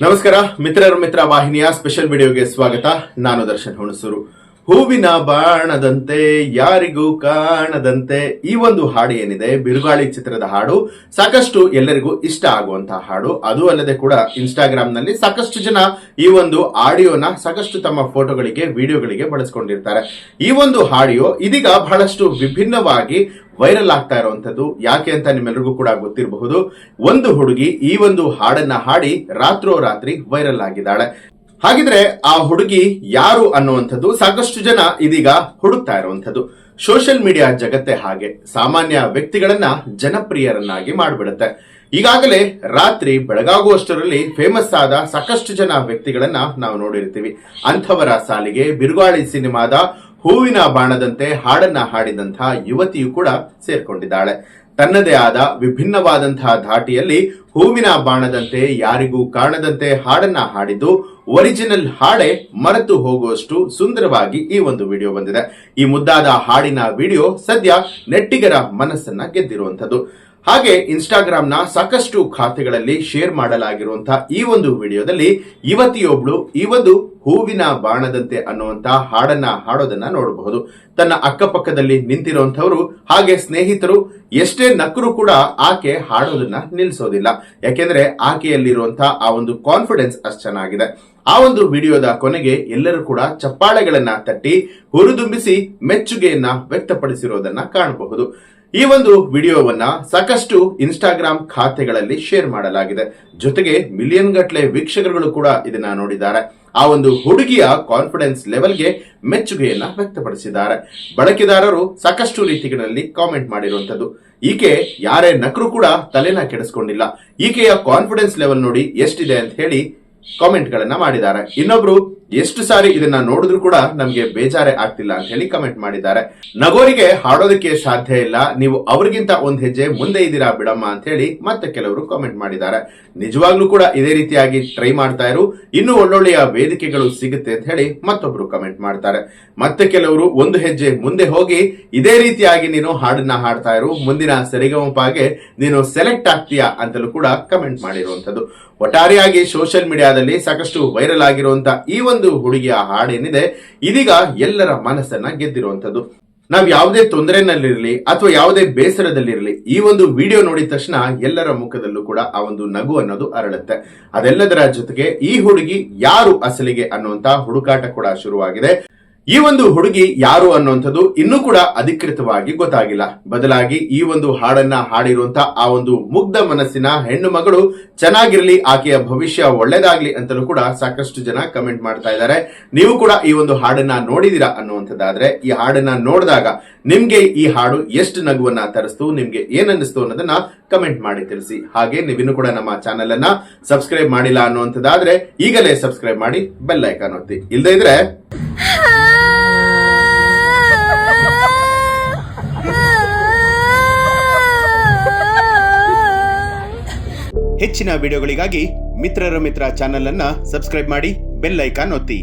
ನಮಸ್ಕಾರ ಮಿತ್ರರ ಮಿತ್ರ ವಾಹಿನಿಯ ಸ್ಪೆಷಲ್ ವಿಡಿಯೋಗೆ ಸ್ವಾಗತ. ನಾನು ದರ್ಶನ್ ಹುಣಸೂರು. ಹೂವಿನ ಬಾಣದಂತೆ ಯಾರಿಗೂ ಕಾಣದಂತೆ ಈ ಒಂದು ಹಾಡು ಏನಿದೆ, ಬಿರುಗಾಳಿ ಚಿತ್ರದ ಹಾಡು, ಸಾಕಷ್ಟು ಎಲ್ಲರಿಗೂ ಇಷ್ಟ ಆಗುವಂತಹ ಹಾಡು. ಅದು ಅಲ್ಲದೆ ಕೂಡ ಇನ್ಸ್ಟಾಗ್ರಾಮ್ ನಲ್ಲಿ ಸಾಕಷ್ಟು ಜನ ಈ ಒಂದು ಆಡಿಯೋನ ಸಾಕಷ್ಟು ತಮ್ಮ ಫೋಟೋಗಳಿಗೆ, ವಿಡಿಯೋಗಳಿಗೆ ಬಳಸ್ಕೊಂಡಿರ್ತಾರೆ. ಈ ಒಂದು ಆಡಿಯೋ ಇದೀಗ ಬಹಳಷ್ಟು ವಿಭಿನ್ನವಾಗಿ ವೈರಲ್ ಆಗ್ತಾ ಇರುವಂತದ್ದು. ಯಾಕೆ ಅಂತ ನಿಮ್ಮೆಲ್ಲರಿಗೂ ಕೂಡ ಗೊತ್ತಿರಬಹುದು. ಒಂದು ಹುಡುಗಿ ಈ ಒಂದು ಹಾಡನ್ನ ಹಾಡಿ ರಾತ್ರೋರಾತ್ರಿ ವೈರಲ್ ಆಗಿದ್ದಾಳೆ. ಹಾಗಿದ್ರೆ ಆ ಹುಡುಗಿ ಯಾರು ಅನ್ನುವಂಥದ್ದು ಸಾಕಷ್ಟು ಜನ ಇದೀಗ ಹುಡುಕ್ತಾ ಇರುವಂತದ್ದು. ಸೋಷಿಯಲ್ ಮೀಡಿಯಾ ಜಗತ್ತೇ ಹಾಗೆ ಸಾಮಾನ್ಯ ವ್ಯಕ್ತಿಗಳನ್ನ ಜನಪ್ರಿಯರನ್ನಾಗಿ ಮಾಡಿಬಿಡುತ್ತೆ. ಈಗಾಗಲೇ ರಾತ್ರಿ ಬೆಳಗಾಗುವಷ್ಟರಲ್ಲಿ ಫೇಮಸ್ ಆದ ಸಾಕಷ್ಟು ಜನ ವ್ಯಕ್ತಿಗಳನ್ನ ನಾವು ನೋಡಿರ್ತೀವಿ. ಅಂಥವರ ಸಾಲಿಗೆ ಬಿರುಗಾಳಿ ಸಿನಿಮಾದ ಹೂವಿನ ಬಾಣದಂತೆ ಹಾಡನ್ನ ಹಾಡಿದಂತಹ ಯುವತಿಯು ಕೂಡ ಸೇರ್ಕೊಂಡಿದ್ದಾಳೆ. ತನ್ನದೇ ಆದ ವಿಭಿನ್ನವಾದಂತಹ ಧಾಟಿಯಲ್ಲಿ ಹೂವಿನ ಬಾಣದಂತೆ ಯಾರಿಗೂ ಕಾಣದಂತೆ ಹಾಡನ್ನ ಹಾಡಿದ್ದು ಒರಿಜಿನಲ್ ಹಾಡೆ ಮರೆತು ಹೋಗುವಷ್ಟು ಸುಂದರವಾಗಿ ಈ ಒಂದು ವಿಡಿಯೋ ಬಂದಿದೆ. ಈ ಮುದ್ದಾದ ಹಾಡಿನ ವಿಡಿಯೋ ಸದ್ಯ ನೆಟ್ಟಿಗರ ಮನಸ್ಸನ್ನ ಗೆದ್ದಿರುವಂತದ್ದು. ಹಾಗೆ ಇನ್ಸ್ಟಾಗ್ರಾಮ್ನ ಸಾಕಷ್ಟು ಖಾತೆಗಳಲ್ಲಿ ಶೇರ್ ಮಾಡಲಾಗಿರುವಂತಹ ಈ ಒಂದು ವಿಡಿಯೋದಲ್ಲಿ ಯುವತಿಯೊಬ್ಳು ಈ ಒಂದು ಹೂವಿನ ಬಾಣದಂತೆ ಅನ್ನುವಂತ ಹಾಡನ್ನ ಹಾಡೋದನ್ನ ನೋಡಬಹುದು. ತನ್ನ ಅಕ್ಕಪಕ್ಕದಲ್ಲಿ ನಿಂತಿರುವಂತವರು ಹಾಗೆ ಸ್ನೇಹಿತರು ಎಷ್ಟೇ ನಕ್ಕರೂ ಕೂಡ ಆಕೆ ಹಾಡೋದನ್ನ ನಿಲ್ಲಿಸೋದಿಲ್ಲ. ಯಾಕೆಂದ್ರೆ ಆಕೆಯಲ್ಲಿರುವಂತಹ ಆ ಒಂದು ಕಾನ್ಫಿಡೆನ್ಸ್ ಅಷ್ಟು ಚೆನ್ನಾಗಿದೆ. ಆ ಒಂದು ವಿಡಿಯೋದ ಕೊನೆಗೆ ಎಲ್ಲರೂ ಕೂಡ ಚಪ್ಪಾಳೆಗಳನ್ನ ತಟ್ಟಿ ಹುರಿದುಂಬಿಸಿ ಮೆಚ್ಚುಗೆಯನ್ನ ವ್ಯಕ್ತಪಡಿಸಿರೋದನ್ನ ಕಾಣಬಹುದು. ಈ ಒಂದು ವಿಡಿಯೋವನ್ನ ಸಾಕಷ್ಟು ಇನ್ಸ್ಟಾಗ್ರಾಮ್ ಖಾತೆಗಳಲ್ಲಿ ಶೇರ್ ಮಾಡಲಾಗಿದೆ. ಜೊತೆಗೆ ಮಿಲಿಯನ್ ಗಟ್ಟಲೆ ವೀಕ್ಷಕರುಗಳು ಕೂಡ ಇದನ್ನ ನೋಡಿದ್ದಾರೆ. ಆ ಒಂದು ಹುಡುಗಿಯ ಕಾನ್ಫಿಡೆನ್ಸ್ ಲೆವೆಲ್ಗೆ ಮೆಚ್ಚುಗೆಯನ್ನ ವ್ಯಕ್ತಪಡಿಸಿದ್ದಾರೆ. ಬಳಕೆದಾರರು ಸಾಕಷ್ಟು ರೀತಿಗಳಲ್ಲಿ ಕಾಮೆಂಟ್ ಮಾಡಿರುವಂತದ್ದು. ಈಕೆ ಯಾರೇ ನಕರು ಕೂಡ ತಲೆನ ಕೆಡಿಸ್ಕೊಂಡಿಲ್ಲ, ಈಕೆಯ ಕಾನ್ಫಿಡೆನ್ಸ್ ಲೆವೆಲ್ ನೋಡಿ ಎಷ್ಟಿದೆ ಅಂತ ಹೇಳಿ ಕಾಮೆಂಟ್ ಗಳನ್ನ ಮಾಡಿದ್ದಾರೆ. ಇನ್ನೊಬ್ರು ಎಷ್ಟು ಸಾರಿ ಇದನ್ನ ನೋಡಿದ್ರು ಕೂಡ ನಮ್ಗೆ ಬೇಜಾರೇ ಆಗ್ತಿಲ್ಲ ಅಂತ ಹೇಳಿ ಕಮೆಂಟ್ ಮಾಡಿದ್ದಾರೆ. ನಗೋರಿಗೆ ಹಾಡೋದಕ್ಕೆ ಸಾಧ್ಯ ಇಲ್ಲ, ನೀವು ಅವ್ರಿಗಿಂತ ಒಂದ್ ಹೆಜ್ಜೆ ಮುಂದೆ ಇದ್ದೀರಾ ಬಿಡಮ್ಮ ಅಂತ ಹೇಳಿ ಮತ್ತೆ ಕೆಲವರು ಕಾಮೆಂಟ್ ಮಾಡಿದ್ದಾರೆ. ನಿಜವಾಗ್ಲೂ ಕೂಡ ಇದೇ ರೀತಿಯಾಗಿ ಟ್ರೈ ಮಾಡ್ತಾ ಇರು, ಇನ್ನೂ ಒಳ್ಳೊಳ್ಳೆಯ ವೇದಿಕೆಗಳು ಸಿಗುತ್ತೆ ಅಂತ ಹೇಳಿ ಮತ್ತೊಬ್ರು ಕಮೆಂಟ್ ಮಾಡ್ತಾರೆ. ಮತ್ತೆ ಕೆಲವರು ಒಂದು ಹೆಜ್ಜೆ ಮುಂದೆ ಹೋಗಿ ಇದೇ ರೀತಿಯಾಗಿ ನೀನು ಹಾಡನ್ನ ಹಾಡ್ತಾ ಇರು, ಮುಂದಿನ ಸರಿಗಮಪಾಗೆ ನೀನು ಸೆಲೆಕ್ಟ್ ಆಗ್ತೀಯಾ ಅಂತಲೂ ಕೂಡ ಕಮೆಂಟ್ ಮಾಡಿರುವಂತದ್ದು. ಒಟ್ಟಾರೆಯಾಗಿ ಸೋಷಿಯಲ್ ಮೀಡಿಯಾದಲ್ಲಿ ಸಾಕಷ್ಟು ವೈರಲ್ ಆಗಿರುವಂತಹ ಈ ಒಂದು ಹುಡುಗಿಯ ಹಾಡೇನಿದೆ ಇದೀಗ ಎಲ್ಲರ ಮನಸ್ಸನ್ನ ಗೆದ್ದಿರುವಂತದ್ದು. ನಾವ್ ಯಾವುದೇ ತೊಂದರೆನಲ್ಲಿರ್ಲಿ ಅಥವಾ ಯಾವುದೇ ಬೇಸರದಲ್ಲಿರ್ಲಿ ಈ ಒಂದು ವಿಡಿಯೋ ನೋಡಿದ ತಕ್ಷಣ ಎಲ್ಲರ ಮುಖದಲ್ಲೂ ಕೂಡ ಆ ಒಂದು ನಗು ಅನ್ನೋದು ಅರಳುತ್ತೆ. ಅದೆಲ್ಲದರ ಜೊತೆಗೆ ಈ ಹುಡುಗಿ ಯಾರು ಅಸಲಿಗೆ ಅನ್ನುವಂತ ಹುಡುಕಾಟ ಕೂಡ ಶುರುವಾಗಿದೆ. ಈ ಒಂದು ಹುಡುಗಿ ಯಾರು ಅನ್ನುವಂಥದ್ದು ಇನ್ನೂ ಕೂಡ ಅಧಿಕೃತವಾಗಿ ಗೊತ್ತಾಗಿಲ್ಲ. ಬದಲಾಗಿ ಈ ಒಂದು ಹಾಡನ್ನ ಹಾಡಿರುವಂತ ಆ ಒಂದು ಮುಗ್ಧ ಮನಸ್ಸಿನ ಹೆಣ್ಣು ಮಗಳು ಚೆನ್ನಾಗಿರ್ಲಿ, ಆಕೆಯ ಭವಿಷ್ಯ ಒಳ್ಳೇದಾಗ್ಲಿ ಅಂತಲೂ ಕೂಡ ಸಾಕಷ್ಟು ಜನ ಕಮೆಂಟ್ ಮಾಡ್ತಾ ಇದ್ದಾರೆ. ನೀವು ಕೂಡ ಈ ಒಂದು ಹಾಡನ್ನ ನೋಡಿದೀರಾ ಅನ್ನುವಂಥದ್ದಾದ್ರೆ ಈ ಹಾಡನ್ನ ನೋಡಿದಾಗ ನಿಮ್ಗೆ ಈ ಹಾಡು ಎಷ್ಟು ನಗುವನ್ನ ತರಿಸ್ತು, ನಿಮ್ಗೆ ಏನನ್ನಿಸ್ತು ಅನ್ನೋದನ್ನ ಕಮೆಂಟ್ ಮಾಡಿ ತಿಳಿಸಿ. ಹಾಗೆ ನೀವಿನ್ನೂ ಕೂಡ ನಮ್ಮ ಚಾನೆಲ್ ಅನ್ನ ಸಬ್ಸ್ಕ್ರೈಬ್ ಮಾಡಿಲ್ಲ ಅನ್ನುವಂಥದ್ದಾದ್ರೆ ಈಗಲೇ ಸಬ್ಸ್ಕ್ರೈಬ್ ಮಾಡಿ ಬೆಲ್ ಐಕಾನ್ ಒತ್ತಿ. ಇಲ್ಲದೆ ಇದ್ರೆ ಹೆಚ್ಚಿನ ವಿಡಿಯೋಗಳಿಗಾಗಿ ಮಿತ್ರರ ಮಿತ್ರ ಚಾನೆಲ್ ಅನ್ನ ಸಬ್ಸ್ಕ್ರೈಬ್ ಮಾಡಿ ಬೆಲ್ ಐಕಾನ್ ಒತ್ತಿ.